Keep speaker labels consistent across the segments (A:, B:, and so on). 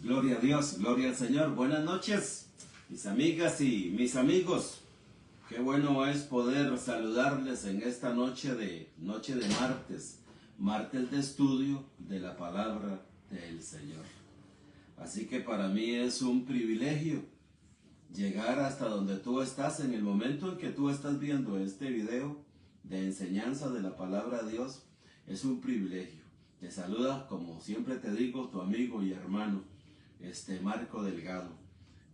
A: Gloria a Dios, gloria al Señor. Buenas noches, mis amigas y mis amigos. Qué bueno es poder saludarles en esta noche de martes, martes de estudio de la palabra del Señor. Así que para mí es un privilegio llegar hasta donde tú estás en el momento en que tú estás viendo este video de enseñanza de la palabra de Dios. Es un privilegio. Te saluda, como siempre te digo, tu amigo y hermano, Marco Delgado,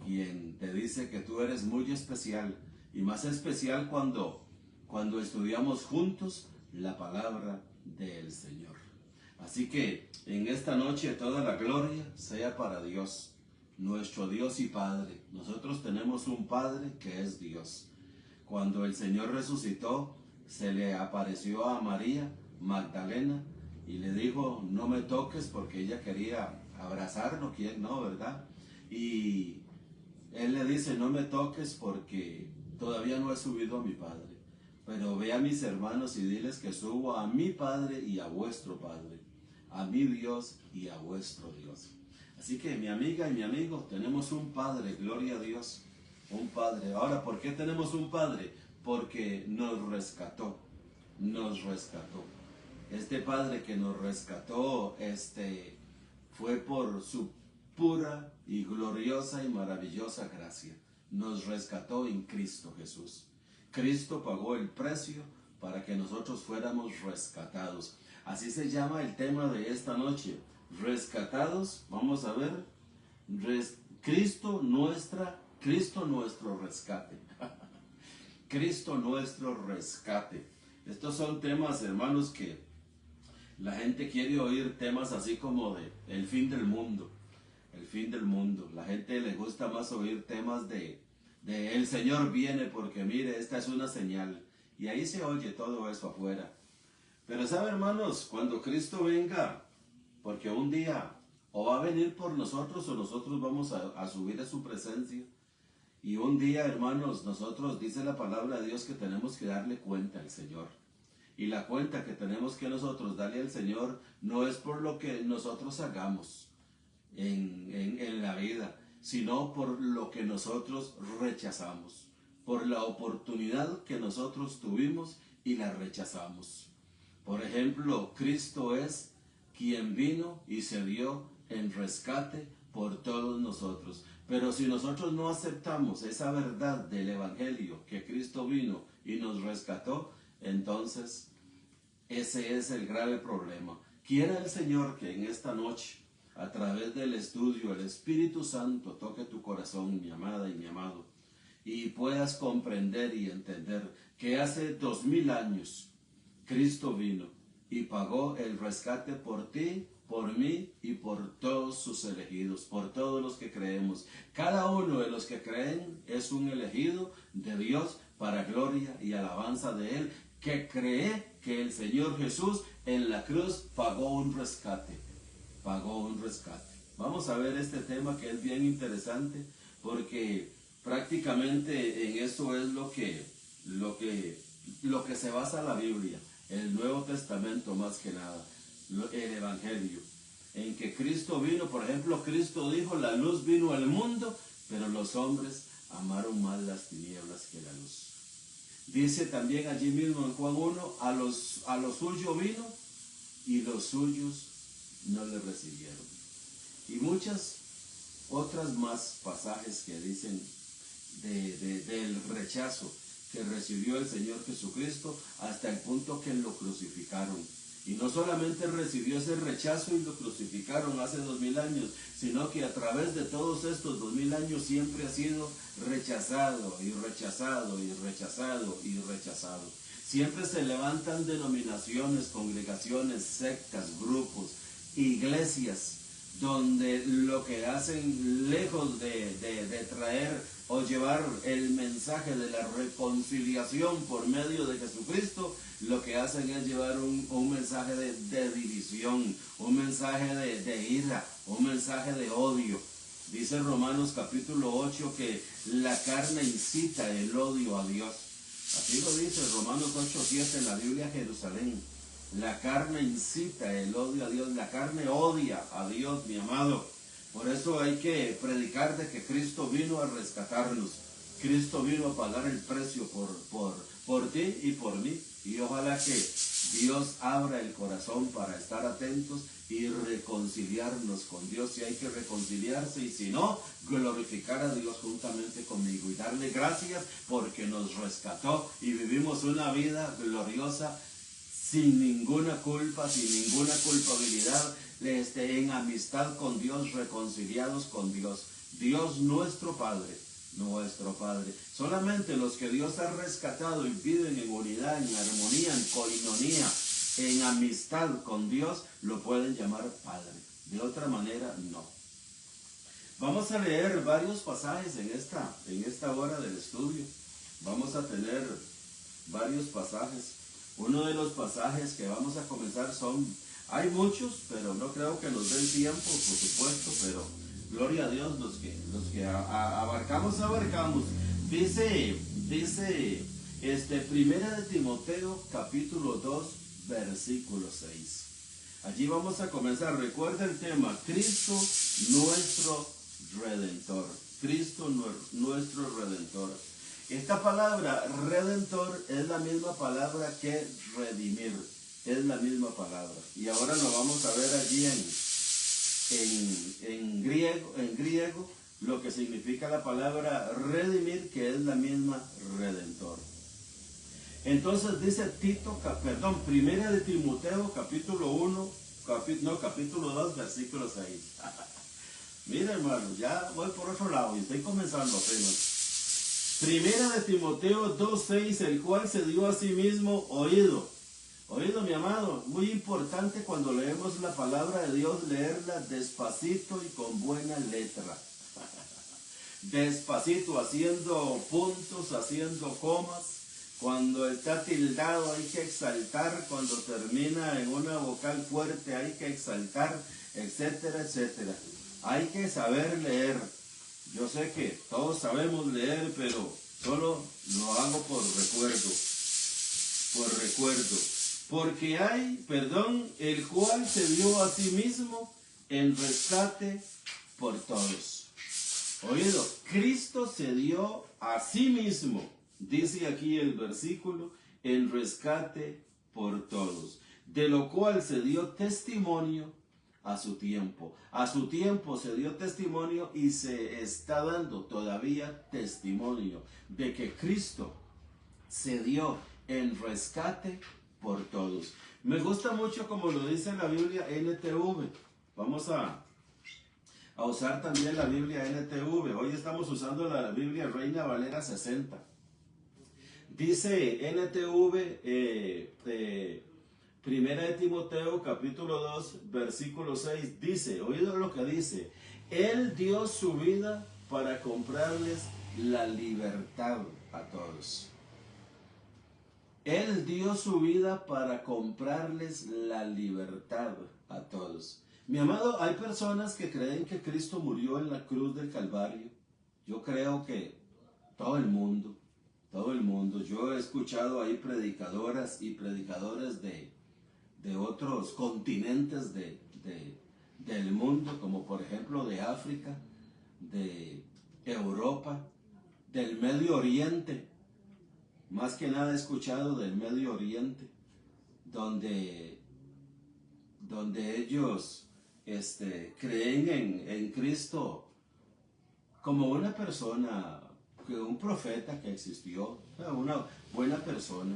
A: quien te dice que tú eres muy especial, y más especial cuando estudiamos juntos la palabra del Señor. Así que en esta noche toda la gloria sea para Dios, nuestro Dios y Padre. Nosotros tenemos un Padre que es Dios. Cuando el Señor resucitó, se le apareció a María Magdalena y le dijo: no me toques, porque ella quería abrazarlo, ¿quién no, verdad? Y él le dice: no me toques porque todavía no he subido a mi Padre, pero ve a mis hermanos y diles que subo a mi Padre y a vuestro Padre, a mi Dios y a vuestro Dios. Así que mi amiga y mi amigo, tenemos un Padre, gloria a Dios, un Padre. Ahora, ¿por qué tenemos un Padre? Porque nos rescató, nos rescató. Este Padre que nos rescató, fue por su pura y gloriosa y maravillosa gracia. Nos rescató en Cristo Jesús. Cristo pagó el precio para que nosotros fuéramos rescatados. Así se llama el tema de esta noche. Rescatados, vamos a ver, Cristo nuestro rescate. Cristo nuestro rescate. Estos son temas, hermanos, que la gente quiere oír, temas así como de el fin del mundo. El fin del mundo. La gente le gusta más oír temas de el Señor viene, porque mire, esta es una señal. Y ahí se oye todo eso afuera. Pero sabe, hermanos, cuando Cristo venga, porque un día o va a venir por nosotros o nosotros vamos a subir a su presencia. Y un día, hermanos, nosotros, dice la palabra de Dios, que tenemos que darle cuenta al Señor. Y la cuenta que tenemos que nosotros darle al Señor no es por lo que nosotros hagamos en la vida, sino por lo que nosotros rechazamos, por la oportunidad que nosotros tuvimos y la rechazamos. Por ejemplo, Cristo es quien vino y se dio en rescate por todos nosotros. Pero si nosotros no aceptamos esa verdad del Evangelio, que Cristo vino y nos rescató, entonces ese es el grave problema. Quiera el Señor que en esta noche, a través del estudio, el Espíritu Santo toque tu corazón, mi amada y mi amado, y puedas comprender y entender que hace 2000 años Cristo vino y pagó el rescate por ti, por mí y por todos sus elegidos, por todos los que creemos. Cada uno de los que creen es un elegido de Dios para gloria y alabanza de Él, que cree que el Señor Jesús en la cruz pagó un rescate. Pagó un rescate. Vamos a ver este tema, que es bien interesante, porque prácticamente en eso es lo que se basa la Biblia, el Nuevo Testamento más que nada, el Evangelio, en que Cristo vino. Por ejemplo, Cristo dijo: la luz vino al mundo, pero los hombres amaron más las tinieblas que la luz. Dice también allí mismo en Juan 1, a los suyos vino y los suyos no le recibieron. Y muchas otras más pasajes que dicen del rechazo que recibió el Señor Jesucristo, hasta el punto que lo crucificaron. Y no solamente recibió ese rechazo y lo crucificaron hace 2000 años, sino que a través de todos estos 2000 años siempre ha sido rechazado y rechazado y rechazado y rechazado. Siempre se levantan denominaciones, congregaciones, sectas, grupos, iglesias, donde lo que hacen, lejos de traer o llevar el mensaje de la reconciliación por medio de Jesucristo, lo que hacen es llevar un mensaje de división, un mensaje de ira, un mensaje de odio. Dice Romanos capítulo 8 que la carne incita el odio a Dios. Así lo dice Romanos 8:7 en la Biblia Jerusalén. La carne incita el odio a Dios, la carne odia a Dios, mi amado. Por eso hay que predicar de que Cristo vino a rescatarnos. Cristo vino a pagar el precio por ti y por mí. Y ojalá que Dios abra el corazón para estar atentos y reconciliarnos con Dios si hay que reconciliarse, y si no, glorificar a Dios juntamente conmigo y darle gracias porque nos rescató y vivimos una vida gloriosa sin ninguna culpa, sin ninguna culpabilidad, en amistad con Dios, reconciliados con Dios. Dios nuestro Padre. Nuestro Padre. Solamente los que Dios ha rescatado y viven en unidad, en armonía, en coinonía, en amistad con Dios, lo pueden llamar Padre. De otra manera, no. Vamos a leer varios pasajes en esta hora del estudio. Vamos a tener varios pasajes. Uno de los pasajes que vamos a comenzar hay muchos, pero no creo que nos den tiempo, por supuesto, pero gloria a Dios, los que abarcamos. Dice Primera de Timoteo, capítulo 2, versículo 6. Allí vamos a comenzar. Recuerda el tema: Cristo nuestro Redentor. Cristo nuestro Redentor. Esta palabra Redentor es la misma palabra que redimir. Es la misma palabra. Y ahora lo vamos a ver allí en griego, lo que significa la palabra redimir, que es la misma Redentor. Entonces dice Primera de Timoteo, capítulo 2, versículo 6. Mira, hermano, ya voy por otro lado y estoy comenzando apenas. Primera de Timoteo 2:6, el cual se dio a sí mismo oído. Oído, mi amado, muy importante cuando leemos la palabra de Dios, leerla despacito y con buena letra. Despacito, haciendo puntos, haciendo comas. Cuando está tildado hay que exaltar, cuando termina en una vocal fuerte hay que exaltar, etcétera, etcétera. Hay que saber leer. Yo sé que todos sabemos leer, pero solo lo hago por recuerdo. Porque el cual se dio a sí mismo en rescate por todos. Oído, Cristo se dio a sí mismo, dice aquí el versículo, en rescate por todos, de lo cual se dio testimonio a su tiempo. A su tiempo se dio testimonio y se está dando todavía testimonio de que Cristo se dio en rescate por todos. Me gusta mucho como lo dice la Biblia NTV. Vamos a usar también la Biblia NTV. Hoy estamos usando la Biblia Reina Valera 60. Dice NTV, Primera de Timoteo, capítulo 2, versículo 6. Dice, oído lo que dice: Él dio su vida para comprarles la libertad a todos. Él dio su vida para comprarles la libertad a todos. Mi amado, hay personas que creen que Cristo murió en la cruz del Calvario. Yo creo que todo el mundo. Yo he escuchado ahí predicadoras y predicadores de otros continentes del mundo, como por ejemplo de África, de Europa, del Medio Oriente. Más que nada he escuchado del Medio Oriente, donde ellos creen en Cristo como una persona, un profeta que existió, una buena persona,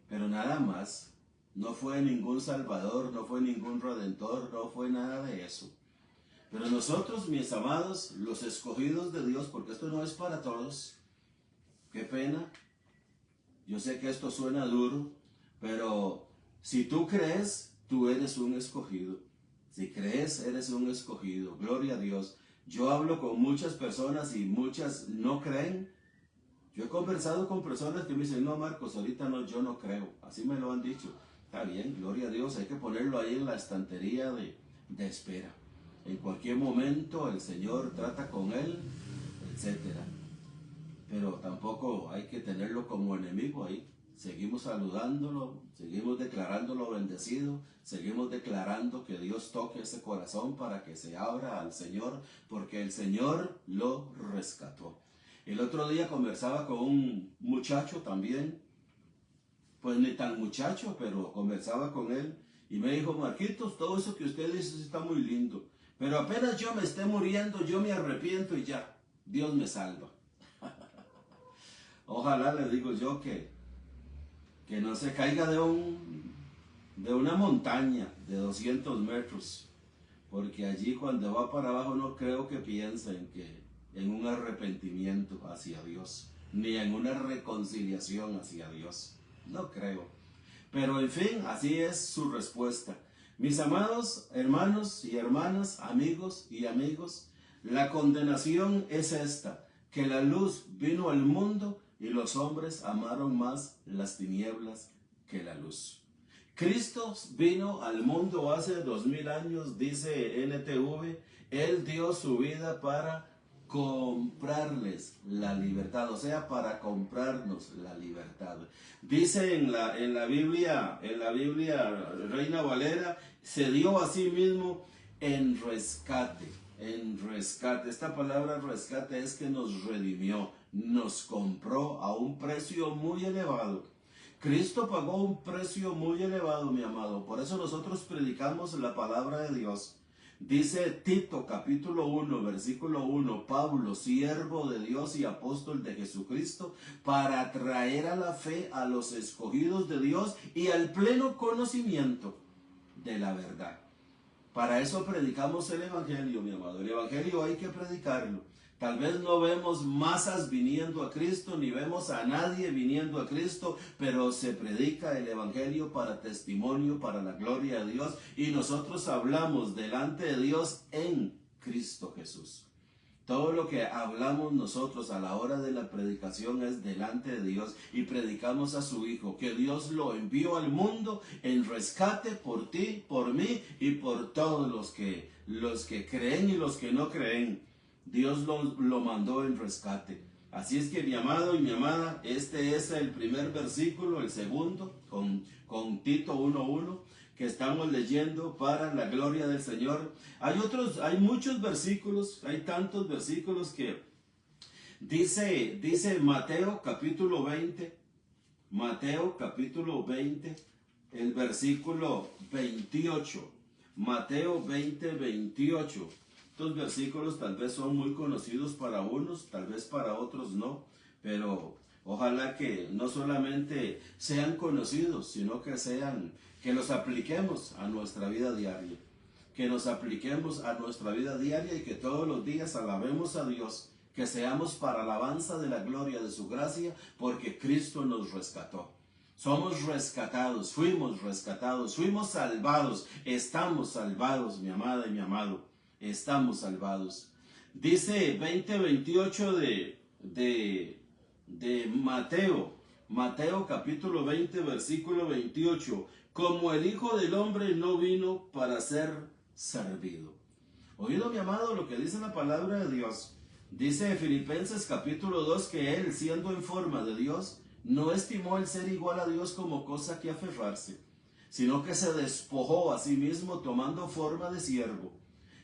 A: pero nada más. No fue ningún salvador, no fue ningún redentor, no fue nada de eso. Pero nosotros, mis amados, los escogidos de Dios, porque esto no es para todos. Qué pena. Yo sé que esto suena duro, pero si tú crees, tú eres un escogido. Si crees, eres un escogido. Gloria a Dios. Yo hablo con muchas personas y muchas no creen. Yo he conversado con personas que me dicen: no, Marcos, ahorita no, yo no creo. Así me lo han dicho. Está bien, gloria a Dios. Hay que ponerlo ahí en la estantería de espera. En cualquier momento el Señor trata con él, etcétera. Pero tampoco hay que tenerlo como enemigo ahí, seguimos saludándolo, seguimos declarándolo bendecido, seguimos declarando que Dios toque ese corazón para que se abra al Señor, porque el Señor lo rescató. El otro día conversaba con un muchacho también, pues ni tan muchacho, pero conversaba con él y me dijo: Marquitos, todo eso que usted dice está muy lindo, pero apenas yo me esté muriendo, yo me arrepiento y ya, Dios me salva. Ojalá, le digo yo, que no se caiga de una montaña de 200 metros, porque allí cuando va para abajo no creo que piense en un arrepentimiento hacia Dios, ni en una reconciliación hacia Dios. No creo. Pero en fin, así es su respuesta. Mis amados hermanos y hermanas, amigos y amigos, la condenación es esta: que la luz vino al mundo y los hombres amaron más las tinieblas que la luz. Cristo vino al mundo hace 2000 años, dice NTV. Él dio su vida para comprarles la libertad, o sea, para comprarnos la libertad. Dice en la Biblia Reina Valera, se dio a sí mismo en rescate. En rescate, esta palabra rescate es que nos redimió, nos compró a un precio muy elevado. Cristo pagó un precio muy elevado, mi amado. Por eso nosotros predicamos la palabra de Dios. Dice Tito capítulo 1, versículo 1, Pablo, siervo de Dios y apóstol de Jesucristo, para traer a la fe a los escogidos de Dios y al pleno conocimiento de la verdad. Para eso predicamos el Evangelio, mi amado. El Evangelio hay que predicarlo. Tal vez no vemos masas viniendo a Cristo, ni vemos a nadie viniendo a Cristo, pero se predica el Evangelio para testimonio, para la gloria de Dios, y nosotros hablamos delante de Dios en Cristo Jesús. Todo lo que hablamos nosotros a la hora de la predicación es delante de Dios, y predicamos a su Hijo, que Dios lo envió al mundo en rescate por ti, por mí y por todos los que creen y los que no creen. Dios lo mandó en rescate. Así es que, mi amado y mi amada, este es el primer versículo, el segundo, con Tito 1:1, que estamos leyendo para la gloria del Señor. Hay muchos versículos, hay tantos versículos que dice Mateo capítulo 20, el versículo 28, Mateo 20:28. Estos versículos tal vez son muy conocidos para unos, tal vez para otros no, pero ojalá que no solamente sean conocidos, sino que los apliquemos a nuestra vida diaria. Que nos apliquemos a nuestra vida diaria y que todos los días alabemos a Dios, que seamos para alabanza de la gloria de su gracia, porque Cristo nos rescató. Somos rescatados, fuimos salvados, estamos salvados, mi amada y mi amado. Estamos salvados. Dice 20:28 de Mateo capítulo 20, versículo 28. Como el Hijo del Hombre no vino para ser servido. Oído, mi amado, lo que dice la palabra de Dios. Dice Filipenses capítulo 2 que Él, siendo en forma de Dios, no estimó el ser igual a Dios como cosa que aferrarse, sino que se despojó a sí mismo tomando forma de siervo.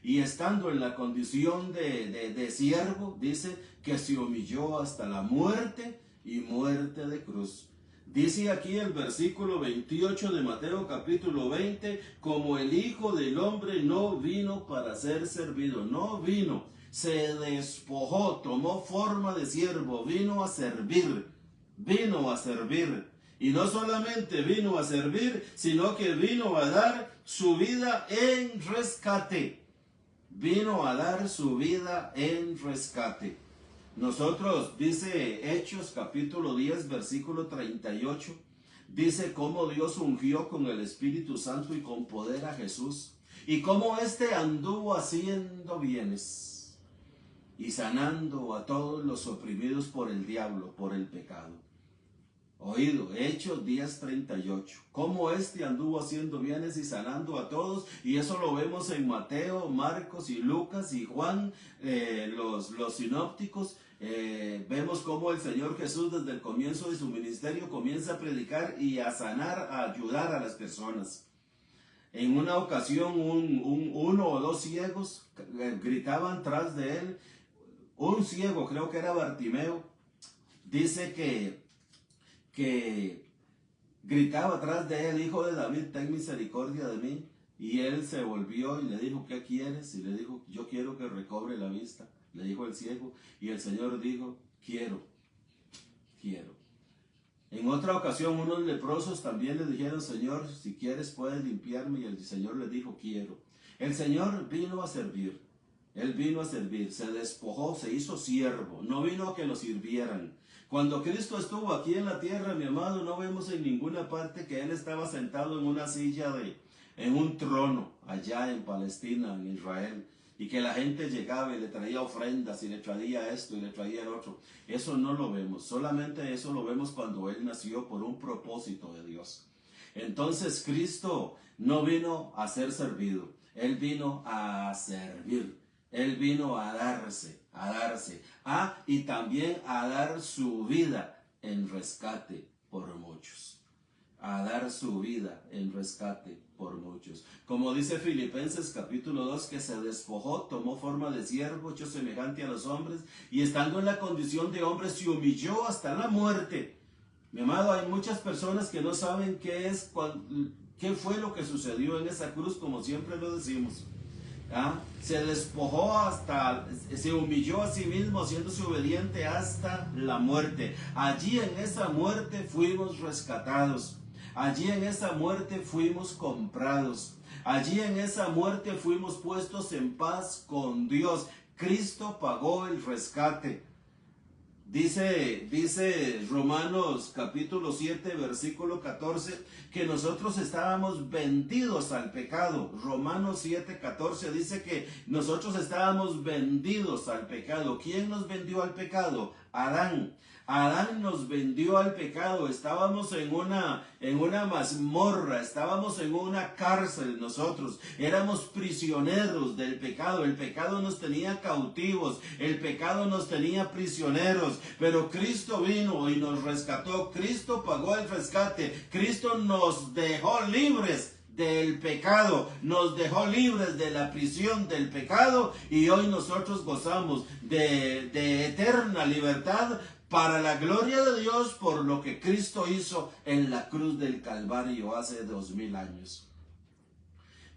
A: Y estando en la condición de siervo, dice que se humilló hasta la muerte y muerte de cruz. Dice aquí el versículo 28 de Mateo capítulo 20, como el Hijo del Hombre no vino para ser servido, no vino, se despojó, tomó forma de siervo, vino a servir. Y no solamente vino a servir, sino que vino a dar su vida en rescate. Vino a dar su vida en rescate. Nosotros, dice Hechos capítulo 10, versículo 38, dice cómo Dios ungió con el Espíritu Santo y con poder a Jesús, y cómo éste anduvo haciendo bienes y sanando a todos los oprimidos por el diablo, por el pecado. Oído, Hechos 10:38. Cómo éste anduvo haciendo bienes y sanando a todos, y eso lo vemos en Mateo, Marcos y Lucas y Juan, los sinópticos. Vemos cómo el Señor Jesús desde el comienzo de su ministerio comienza a predicar y a sanar, a ayudar a las personas. En una ocasión uno o dos ciegos gritaban tras de él. Un ciego, creo que era Bartimeo, dice que gritaba atrás de él: Hijo de David, ten misericordia de mí. Y él se volvió y le dijo: ¿qué quieres? Y le dijo: yo quiero que recobre la vista. Le dijo el ciego, y el Señor dijo: quiero. En otra ocasión unos leprosos también le dijeron: Señor, si quieres puedes limpiarme. Y el Señor le dijo: quiero. El Señor vino a servir. Él vino a servir, se despojó, se hizo siervo, no vino a que lo sirvieran. Cuando Cristo estuvo aquí en la tierra, mi amado, no vemos en ninguna parte que Él estaba sentado en una silla en un trono allá en Palestina, en Israel, y que la gente llegaba y le traía ofrendas y le traía esto y le traía el otro. Eso no lo vemos, solamente eso lo vemos cuando Él nació por un propósito de Dios. Entonces Cristo no vino a ser servido, Él vino a servir. Él vino a darse, y también a dar su vida en rescate por muchos. A dar su vida en rescate por muchos. Como dice Filipenses capítulo 2, que se despojó, tomó forma de siervo, hecho semejante a los hombres, y estando en la condición de hombre, se humilló hasta la muerte. Mi amado, hay muchas personas que no saben qué fue lo que sucedió en esa cruz, como siempre lo decimos. Se despojó se humilló a sí mismo, haciéndose obediente hasta la muerte. Allí en esa muerte fuimos rescatados. Allí en esa muerte fuimos comprados. Allí en esa muerte fuimos puestos en paz con Dios. Cristo pagó el rescate. Dice Romanos capítulo 7 versículo 14 que nosotros estábamos vendidos al pecado. Romanos 7, 14 dice que nosotros estábamos vendidos al pecado. ¿Quién nos vendió al pecado? Adán. Adán nos vendió al pecado. Estábamos en una mazmorra, estábamos en una cárcel nosotros. Éramos prisioneros del pecado. El pecado nos tenía cautivos, el pecado nos tenía prisioneros. Pero Cristo vino y nos rescató. Cristo pagó el rescate. Cristo nos dejó libres del pecado, nos dejó libres de la prisión del pecado, y hoy nosotros gozamos de eterna libertad para la gloria de Dios por lo que Cristo hizo en la cruz del Calvario hace 2000 años.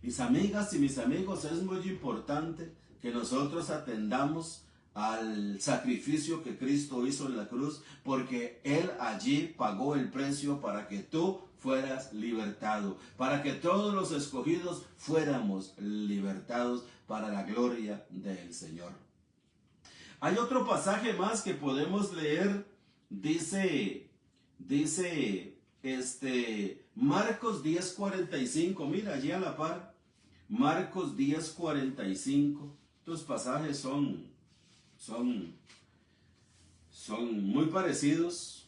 A: Mis amigas y mis amigos, es muy importante que nosotros atendamos al sacrificio que Cristo hizo en la cruz, porque Él allí pagó el precio para que tú fueras libertado, para que todos los escogidos fuéramos libertados para la gloria del Señor. Hay otro pasaje más que podemos leer. Dice Marcos 10:45. Mira, allí a la par, Marcos 10:45. Estos pasajes son muy parecidos.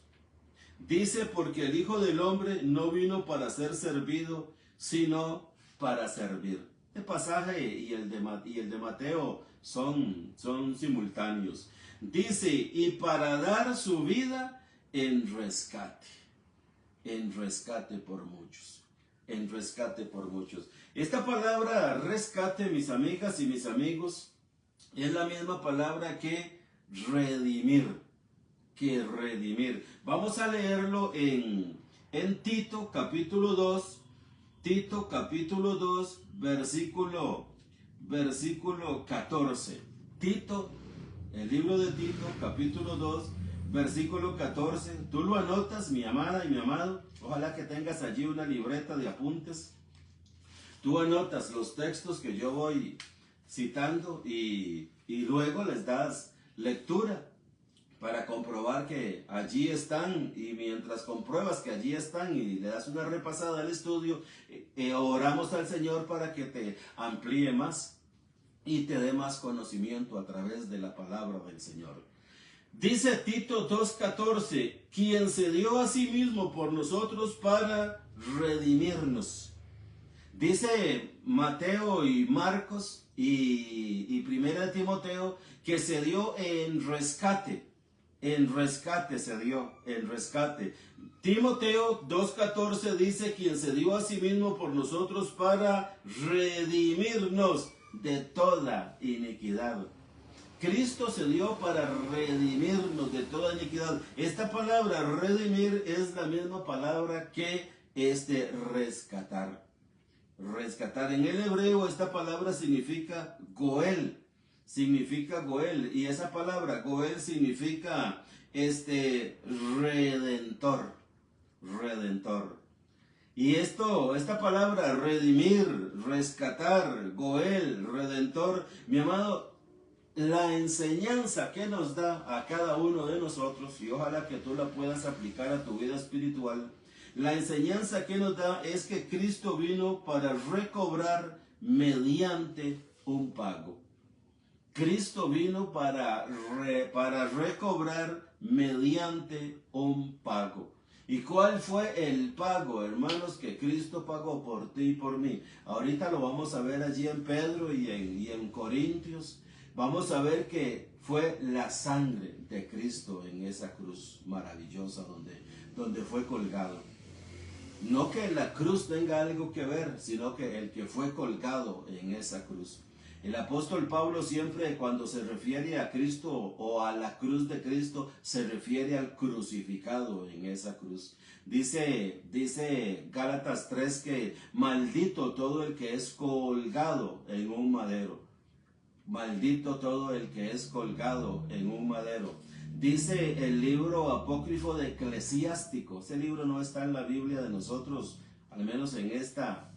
A: Dice: porque el Hijo del Hombre no vino para ser servido, sino para servir. Este pasaje y el de Mateo son simultáneos. Dice: y para dar su vida en rescate por muchos. En rescate por muchos. Esta palabra rescate, mis amigas y mis amigos, es la misma palabra que redimir. Vamos a leerlo en Tito capítulo 2. Tito capítulo 2, versículo 14. Tito, el libro de Tito capítulo 2, versículo 14. Tú lo anotas, mi amada y mi amado. Ojalá que tengas allí una libreta de apuntes. Tú anotas los textos que yo voy citando y luego les das lectura para comprobar que allí están, y mientras compruebas que allí están y le das una repasada al estudio, oramos al Señor para que te amplíe más y te dé más conocimiento a través de la palabra del Señor. Dice Tito 2:14, quien se dio a sí mismo por nosotros para redimirnos. Dice Mateo y Marcos y Primera de Timoteo que se dio en rescate. en rescate se dio, en rescate. Timoteo 2:14 dice, quien se dio a sí mismo por nosotros para redimirnos de toda iniquidad. Cristo se dio para redimirnos de toda iniquidad. Esta palabra redimir es la misma palabra que rescatar. Rescatar. En el hebreo esta palabra significa goel. Significa goel. Y esa palabra goel significa redentor. Redentor. Y esta palabra redimir, rescatar, goel, redentor, mi amado, la enseñanza que nos da a cada uno de nosotros, y ojalá que tú la puedas aplicar a tu vida espiritual, la enseñanza que nos da es que Cristo vino para recobrar mediante un pago. Cristo vino para recobrar mediante un pago. ¿Y cuál fue el pago, hermanos, que Cristo pagó por ti y por mí? Ahorita lo vamos a ver allí en Pedro y en Corintios. Vamos a ver que fue la sangre de Cristo en esa cruz maravillosa donde fue colgado. No que la cruz tenga algo que ver, sino que el que fue colgado en esa cruz. El apóstol Pablo siempre cuando se refiere a Cristo o a la cruz de Cristo, se refiere al crucificado en esa cruz. Dice Gálatas 3 que maldito todo el que es colgado en un madero. Maldito todo el que es colgado en un madero. Dice el libro apócrifo de Eclesiástico. Ese libro no está en la Biblia de nosotros, al menos en esta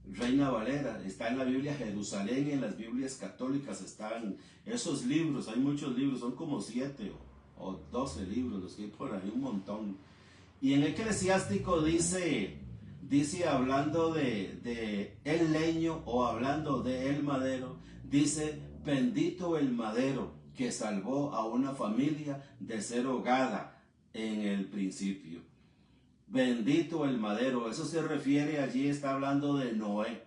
A: Reina Valera. Está en la Biblia Jerusalén y en las Biblias católicas están esos libros. Hay muchos libros, son como 7 o 12 libros, los que hay por ahí, un montón. Y en Eclesiástico dice hablando de el leño o hablando de el madero, dice, bendito el madero que salvó a una familia de ser ahogada en el principio. Bendito el madero, eso se refiere allí, está hablando de Noé.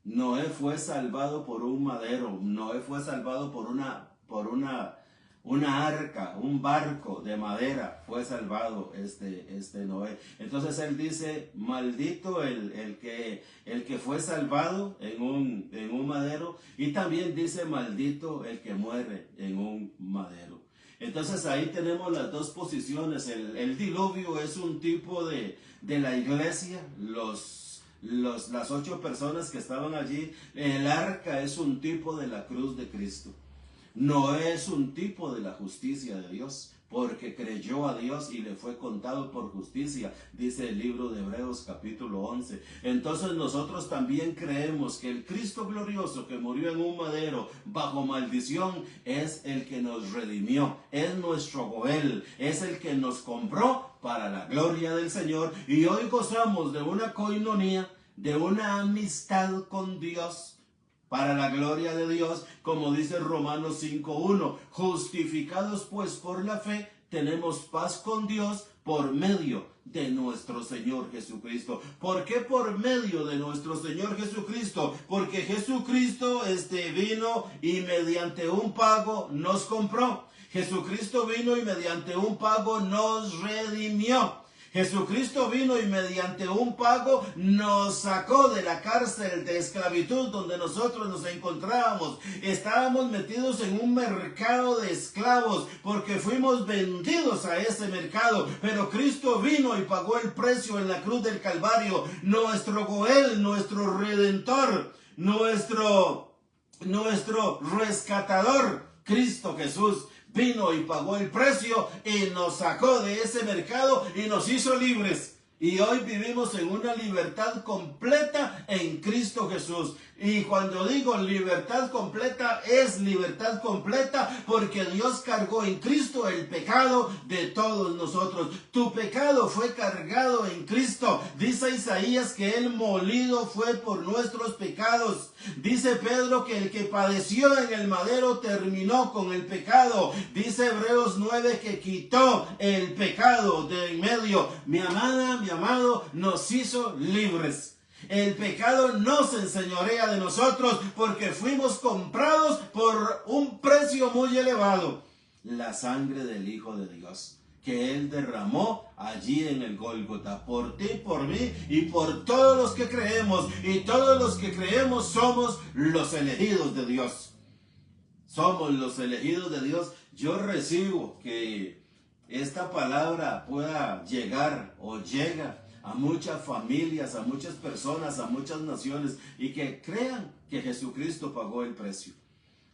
A: Noé fue salvado por un madero, Noé fue salvado por una arca, un barco de madera, fue salvado Noé. Entonces él dice, maldito el que fue salvado en un madero, y también dice maldito el que muere en un madero. Entonces ahí tenemos las dos posiciones. El diluvio es un tipo de la iglesia, las 8 personas que estaban allí. El arca es un tipo de la cruz de Cristo. Noé es un tipo de la justicia de Dios, porque creyó a Dios y le fue contado por justicia, dice el libro de Hebreos capítulo 11. Entonces nosotros también creemos que el Cristo glorioso que murió en un madero bajo maldición es el que nos redimió, es nuestro goel, es el que nos compró para la gloria del Señor, y hoy gozamos de una coinonía, de una amistad con Dios, para la gloria de Dios, como dice Romanos 5:1, justificados pues por la fe, tenemos paz con Dios por medio de nuestro Señor Jesucristo. ¿Por qué por medio de nuestro Señor Jesucristo? Porque Jesucristo vino y mediante un pago nos compró. Jesucristo vino y mediante un pago nos redimió. Jesucristo vino y mediante un pago nos sacó de la cárcel de esclavitud donde nosotros nos encontrábamos. Estábamos metidos en un mercado de esclavos porque fuimos vendidos a ese mercado. Pero Cristo vino y pagó el precio en la cruz del Calvario. Nuestro goel, nuestro redentor, nuestro rescatador, Cristo Jesús, vino y pagó el precio y nos sacó de ese mercado y nos hizo libres. Y hoy vivimos en una libertad completa en Cristo Jesús. Y cuando digo libertad completa, es libertad completa porque Dios cargó en Cristo el pecado de todos nosotros. Tu pecado fue cargado en Cristo. Dice Isaías que Él molido fue por nuestros pecados. Dice Pedro que el que padeció en el madero terminó con el pecado. Dice Hebreos 9 que quitó el pecado de en medio. Mi amada, mi amado, nos hizo libres. El pecado no se enseñorea de nosotros porque fuimos comprados por un precio muy elevado. la sangre del Hijo de Dios, que Él derramó allí en el Gólgota, por ti, por mí y por todos los que creemos. Y todos los que creemos somos los elegidos de Dios. Somos los elegidos de Dios. Yo recibo que esta palabra pueda llegar o llega a muchas familias, a muchas personas, a muchas naciones, y que crean que Jesucristo pagó el precio.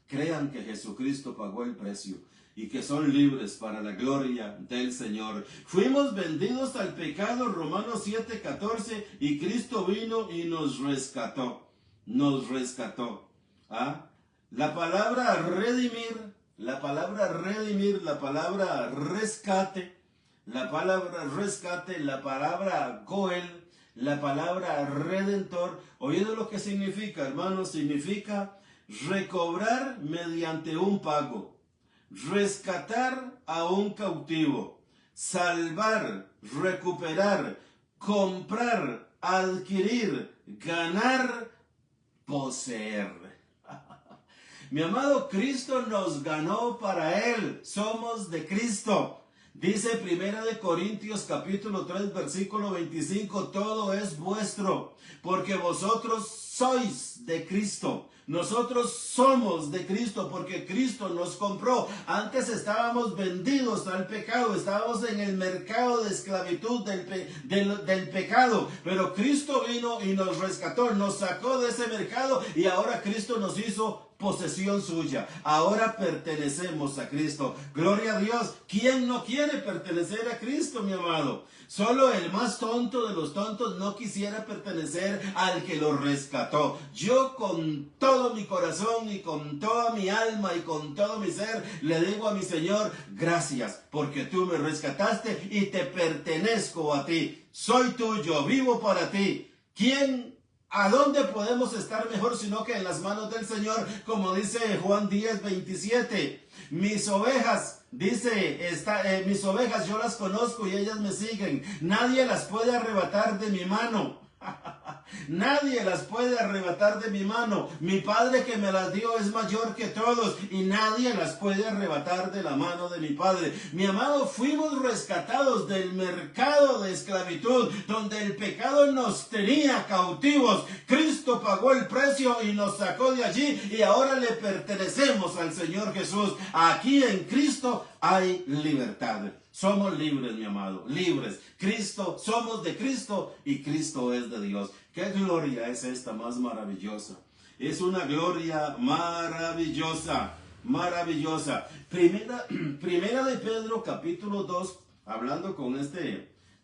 A: Crean que Jesucristo pagó el precio y que son libres para la gloria del Señor. Fuimos vendidos al pecado, Romanos 7:14, y Cristo vino y nos rescató. Nos rescató. ¿Ah? La palabra redimir, la palabra rescate, la palabra goel, la palabra redentor. ¿Oído lo que significa, hermanos? Significa recobrar mediante un pago, rescatar a un cautivo, salvar, recuperar, comprar, adquirir, ganar, poseer. Mi amado, Cristo nos ganó para Él. Somos de Cristo. Dice 1 Corintios capítulo 3 versículo 25, todo es vuestro, porque vosotros sois de Cristo. Nosotros somos de Cristo porque Cristo nos compró. Antes estábamos vendidos al pecado, estábamos en el mercado de esclavitud del pecado, pero Cristo vino y nos rescató, nos sacó de ese mercado y ahora Cristo nos hizo posesión suya. Ahora pertenecemos a Cristo. Gloria a Dios. ¿Quién no quiere pertenecer a Cristo, mi amado? Solo el más tonto de los tontos no quisiera pertenecer al que lo rescató. Yo con todo mi corazón y con toda mi alma y con todo mi ser le digo a mi Señor, gracias porque tú me rescataste y te pertenezco a ti. Soy tuyo, vivo para ti. ¿A dónde podemos estar mejor sino que en las manos del Señor? Como dice Juan 10:27. Mis ovejas, dice, mis ovejas yo las conozco y ellas me siguen. Nadie las puede arrebatar de mi mano. Nadie las puede arrebatar de mi mano. Mi Padre que me las dio es mayor que todos y nadie las puede arrebatar de la mano de mi Padre. Mi amado, fuimos rescatados del mercado de esclavitud donde el pecado nos tenía cautivos. Cristo pagó el precio y nos sacó de allí y ahora le pertenecemos al Señor Jesús. Aquí en Cristo hay libertad. Somos libres, mi amado, libres. Cristo, somos de Cristo y Cristo es de Dios. ¿Qué gloria es esta más maravillosa? Es una gloria maravillosa, maravillosa. Primera de Pedro, capítulo 2, hablando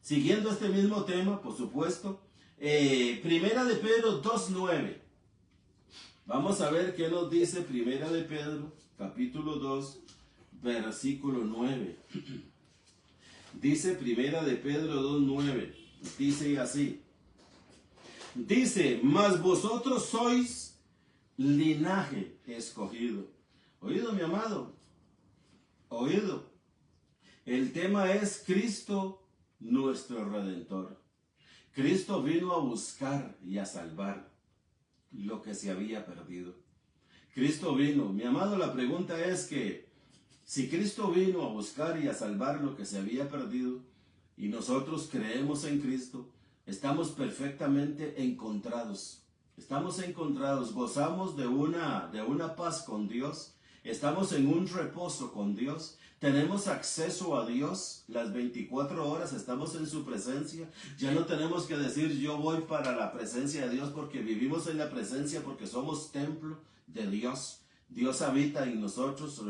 A: siguiendo este mismo tema, por supuesto. Primera de Pedro 2:9. Vamos a ver qué nos dice Primera de Pedro, capítulo 2, versículo 9. Dice Primera de Pedro 2:9, dice así. Dice, mas vosotros sois linaje escogido. Oído, mi amado, oído. El tema es Cristo nuestro Redentor. Cristo vino a buscar y a salvar lo que se había perdido. Cristo vino, mi amado, la pregunta es que si Cristo vino a buscar y a salvar lo que se había perdido y nosotros creemos en Cristo, estamos perfectamente encontrados. Estamos encontrados, gozamos de una paz con Dios, estamos en un reposo con Dios, tenemos acceso a Dios las 24 horas, estamos en su presencia. Ya no tenemos que decir yo voy para la presencia de Dios porque vivimos en la presencia, porque somos templo de Dios. Dios habita en nosotros,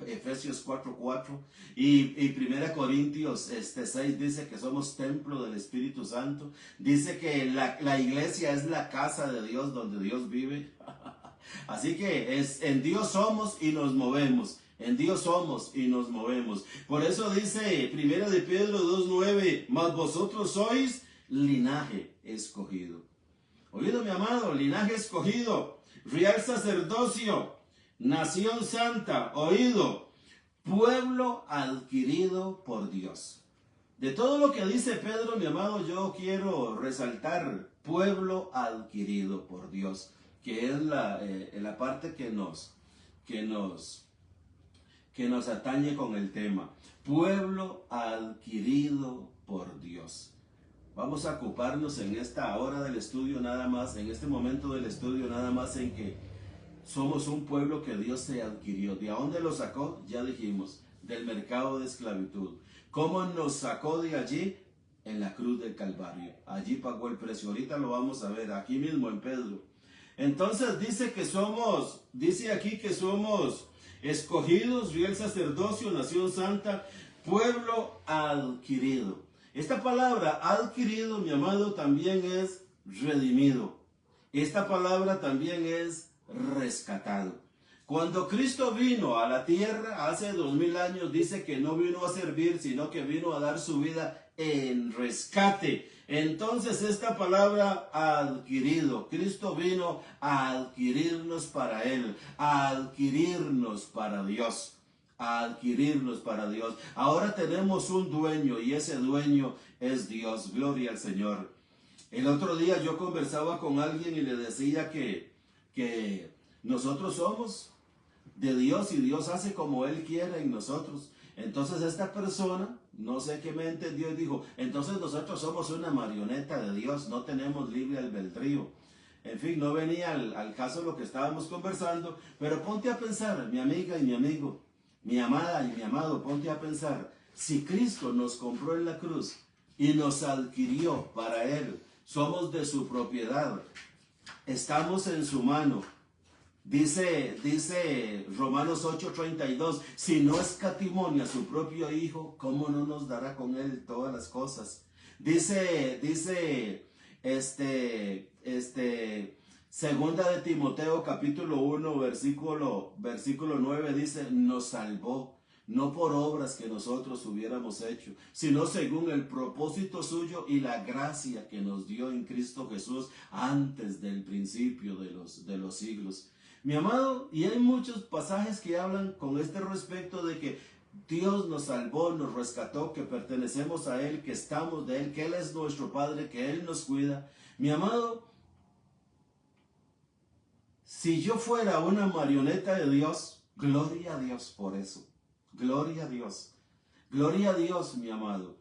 A: Efesios 4:4 y 1 Corintios 6 dice que somos templo del Espíritu Santo. Dice que la iglesia es la casa de Dios donde Dios vive. Así que en Dios somos y nos movemos. En Dios somos y nos movemos. Por eso dice 1 de Pedro 2:9, mas vosotros sois linaje escogido. Oído, mi amado, linaje escogido, real sacerdocio, nación santa, oído, pueblo adquirido por Dios. De todo lo que dice Pedro, mi amado, yo quiero resaltar pueblo adquirido por Dios, que es la parte que que nos atañe con el tema. Pueblo adquirido por Dios. Vamos a ocuparnos en esta hora del estudio nada más, en este momento del estudio nada más en que somos un pueblo que Dios se adquirió. ¿De dónde lo sacó? Ya dijimos, del mercado de esclavitud. ¿Cómo nos sacó de allí? En la cruz del Calvario. Allí pagó el precio. Ahorita lo vamos a ver, aquí mismo en Pedro. Entonces dice aquí que somos escogidos, real sacerdocio, nación santa, pueblo adquirido. Esta palabra adquirido, mi amado, también es redimido. Esta palabra también es rescatado. Cuando Cristo vino a la tierra hace 2000 años, dice que no vino a servir, sino que vino a dar su vida en rescate. Entonces esta palabra adquirido, Cristo vino a adquirirnos para Él, a adquirirnos para Dios. A adquirirnos para Dios. Ahora tenemos un dueño y ese dueño es Dios. Gloria al Señor. El otro día yo conversaba con alguien y le decía que nosotros somos de Dios y Dios hace como Él quiere en nosotros. Entonces esta persona, no sé qué me entendió y dijo, entonces nosotros somos una marioneta de Dios, no tenemos libre albedrío. En fin, no venía al caso lo que estábamos conversando, pero ponte a pensar, mi amiga y mi amigo, mi amada y mi amado, ponte a pensar, si Cristo nos compró en la cruz y nos adquirió para Él, somos de su propiedad, estamos en su mano. Dice Romanos 8:32, si no escatimó a su propio Hijo, ¿cómo no nos dará con Él todas las cosas? Dice Segunda de Timoteo capítulo 1 versículo 9 dice, nos salvó, no por obras que nosotros hubiéramos hecho, sino según el propósito suyo y la gracia que nos dio en Cristo Jesús antes del principio de los siglos. Mi amado, y hay muchos pasajes que hablan con este respecto de que Dios nos salvó, nos rescató, que pertenecemos a Él, que estamos de Él, que Él es nuestro Padre, que Él nos cuida. Mi amado, si yo fuera una marioneta de Dios, gloria a Dios por eso. Gloria a Dios. Gloria a Dios, mi amado.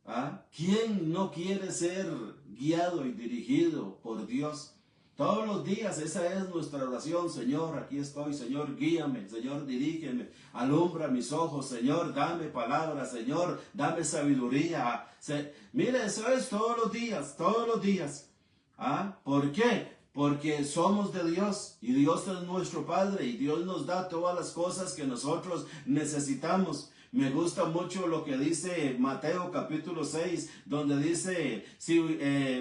A: ¿Ah? ¿Quién no quiere ser guiado y dirigido por Dios? Todos los días esa es nuestra oración. Señor, aquí estoy. Señor, guíame. Señor, dirígeme. Alumbra mis ojos. Señor, dame palabra. Señor, dame sabiduría. Mire, eso es todos los días. Todos los días. ¿Ah? ¿Por qué? Porque somos de Dios y Dios es nuestro Padre y Dios nos da todas las cosas que nosotros necesitamos. Me gusta mucho lo que dice Mateo capítulo 6, donde dice,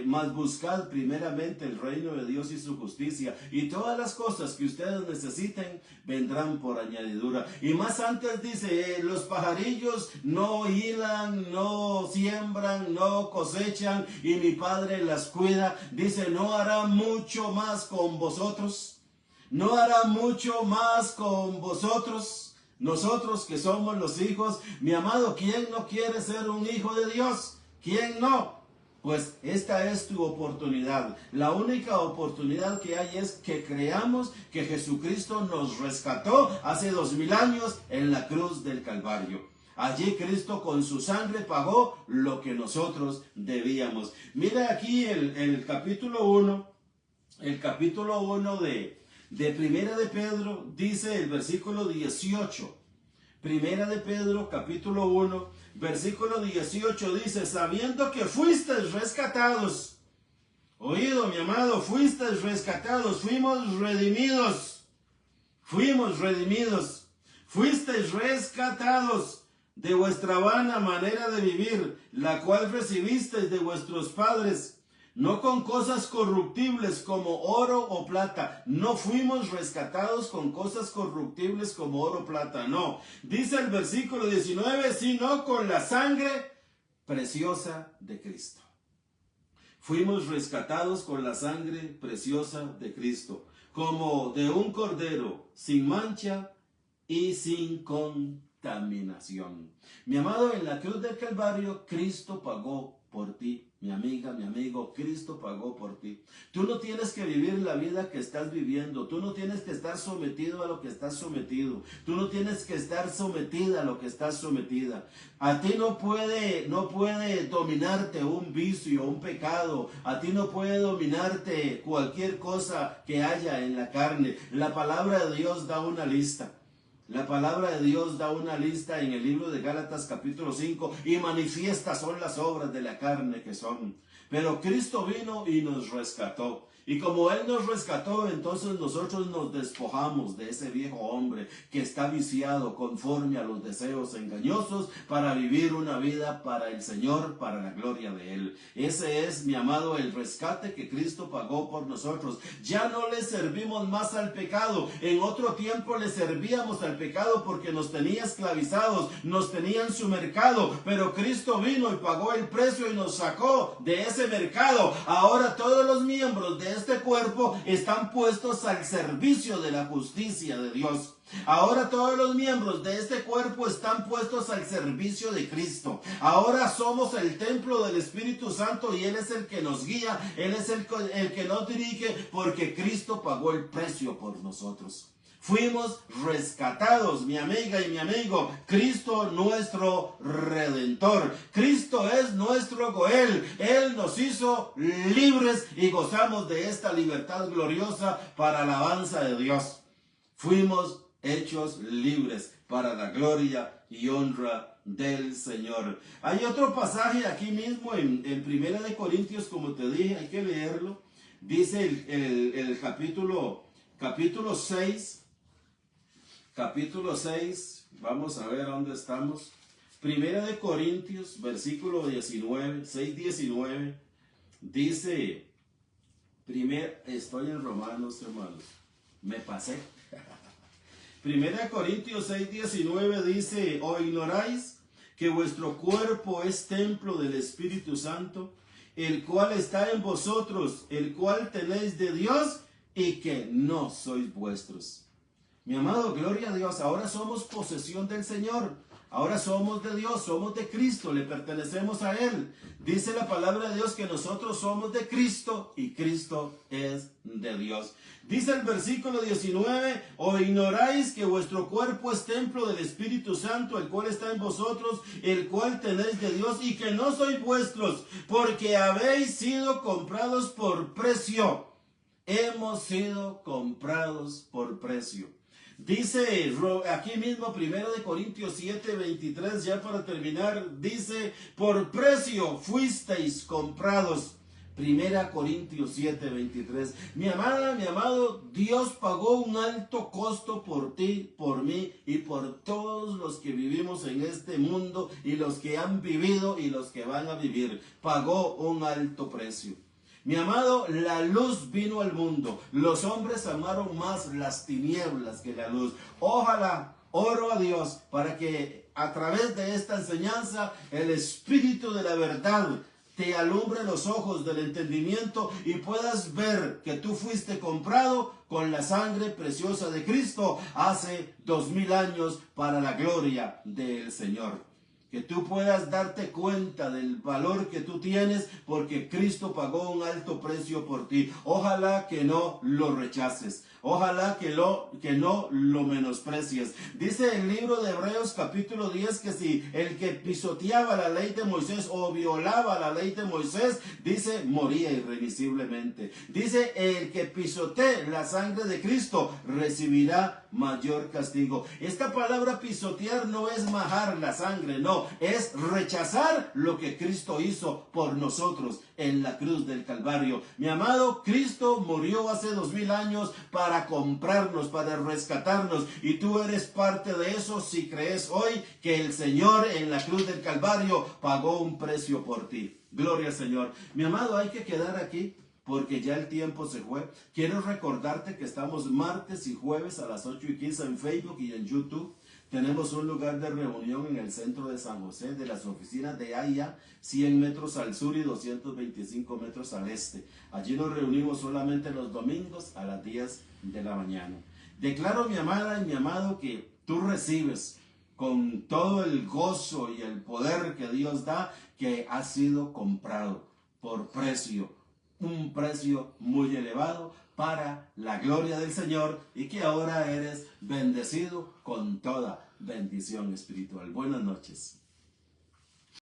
A: mas buscad primeramente el reino de Dios y su justicia, y todas las cosas que ustedes necesiten vendrán por añadidura. Y más antes dice, los pajarillos no hilan, no siembran, no cosechan, y mi Padre las cuida. Dice, ¿no hará mucho más con vosotros? ¿No hará mucho más con vosotros? Nosotros que somos los hijos, mi amado, ¿quién no quiere ser un hijo de Dios? ¿Quién no? Pues esta es tu oportunidad. La única oportunidad que hay es que creamos que Jesucristo nos rescató hace 2000 años en la cruz del Calvario. Allí Cristo con su sangre pagó lo que nosotros debíamos. Mira aquí el capítulo 1, de Primera de Pedro, dice el versículo 18. Primera de Pedro, capítulo 1, versículo 18 dice, sabiendo que fuisteis rescatados. Oído, mi amado, fuisteis rescatados, fuimos redimidos. Fuisteis rescatados de vuestra vana manera de vivir, la cual recibisteis de vuestros padres, no con cosas corruptibles como oro o plata. No fuimos rescatados con cosas corruptibles como oro o plata, no. Dice el versículo 19, sino con la sangre preciosa de Cristo. Fuimos rescatados con la sangre preciosa de Cristo, como de un cordero sin mancha y sin contaminación. Mi amado, en la cruz del Calvario, Cristo pagó por ti. Mi amiga, mi amigo, Cristo pagó por ti. Tú no tienes que vivir la vida que estás viviendo. Tú no tienes que estar sometido a lo que estás sometido. Tú no tienes que estar sometida a lo que estás sometida. A ti no puede dominarte un vicio, un pecado. A ti no puede dominarte cualquier cosa que haya en la carne. La palabra de Dios da una lista. La palabra de Dios da una lista en el libro de Gálatas capítulo 5 y manifiestas son las obras de la carne que son. Pero Cristo vino y nos rescató. Y como Él nos rescató, entonces nosotros nos despojamos de ese viejo hombre que está viciado conforme a los deseos engañosos para vivir una vida para el Señor, para la gloria de Él. Ese es, mi amado, el rescate que Cristo pagó por nosotros. Ya no le servimos más al pecado. En otro tiempo le servíamos al pecado porque nos tenía esclavizados, nos tenía en su mercado, pero Cristo vino y pagó el precio y nos sacó de ese mercado. Ahora todos los miembros de este cuerpo están puestos al servicio de la justicia de Dios. Ahora todos los miembros de este cuerpo están puestos al servicio de Cristo. Ahora somos el templo del Espíritu Santo y Él es el que nos guía, Él es el que nos dirige, porque Cristo pagó el precio por nosotros. Fuimos rescatados, mi amiga y mi amigo. Cristo nuestro Redentor. Cristo es nuestro Goel. Él nos hizo libres y gozamos de esta libertad gloriosa para alabanza de Dios. Fuimos hechos libres para la gloria y honra del Señor. Hay otro pasaje aquí mismo en 1 Corintios, como te dije, hay que leerlo. Dice el capítulo 6. Capítulo 6, vamos a ver dónde estamos. 1 Corintios, versículo 19, 6:19, dice, estoy en Romanos, hermanos, me pasé. 1 Corintios 6:19 dice, ¿o ignoráis que vuestro cuerpo es templo del Espíritu Santo, el cual está en vosotros, el cual tenéis de Dios y que no sois vuestros? Mi amado, gloria a Dios, ahora somos posesión del Señor, ahora somos de Dios, somos de Cristo, le pertenecemos a Él. Dice la palabra de Dios que nosotros somos de Cristo y Cristo es de Dios. Dice el versículo 19, ¿o ignoráis que vuestro cuerpo es templo del Espíritu Santo, el cual está en vosotros, el cual tenéis de Dios y que no sois vuestros, porque habéis sido comprados por precio? Hemos sido comprados por precio. Dice aquí mismo 1 Corintios 7:23, ya para terminar, dice, por precio fuisteis comprados. 1 Corintios 7:23. Mi amada, mi amado, Dios pagó un alto costo por ti, por mí y por todos los que vivimos en este mundo y los que han vivido y los que van a vivir. Pagó un alto precio. Mi amado, la luz vino al mundo. Los hombres amaron más las tinieblas que la luz. Ojalá, oro a Dios para que a través de esta enseñanza el Espíritu de la verdad te alumbre los ojos del entendimiento y puedas ver que tú fuiste comprado con la sangre preciosa de Cristo hace 2000 años para la gloria del Señor. Que tú puedas darte cuenta del valor que tú tienes porque Cristo pagó un alto precio por ti. Ojalá que no lo rechaces. Ojalá que no lo menosprecies. Dice el libro de Hebreos capítulo 10 que si el que pisoteaba la ley de Moisés o violaba la ley de Moisés, dice, moría irremisiblemente. Dice, el que pisotee la sangre de Cristo recibirá mayor castigo. Esta palabra pisotear no es majar la sangre, no, es rechazar lo que Cristo hizo por nosotros en la cruz del Calvario. Mi amado, Cristo murió hace 2000 años para comprarnos, para rescatarnos, y tú eres parte de eso si crees hoy que el Señor en la cruz del Calvario pagó un precio por ti. Gloria al Señor. Mi amado, hay que quedar aquí porque ya el tiempo se fue. Quiero recordarte que estamos martes y jueves a las 8:15 en Facebook y en YouTube. Tenemos un lugar de reunión en el centro de San José, de las oficinas de AIA, 100 metros al sur y 225 metros al este. Allí nos reunimos solamente los domingos a las 10 de la mañana. Declaro, mi amada y mi amado, que tú recibes con todo el gozo y el poder que Dios da, que ha sido comprado por precio, un precio muy elevado para la gloria del Señor, y que ahora eres bendecido con toda bendición espiritual. Buenas noches.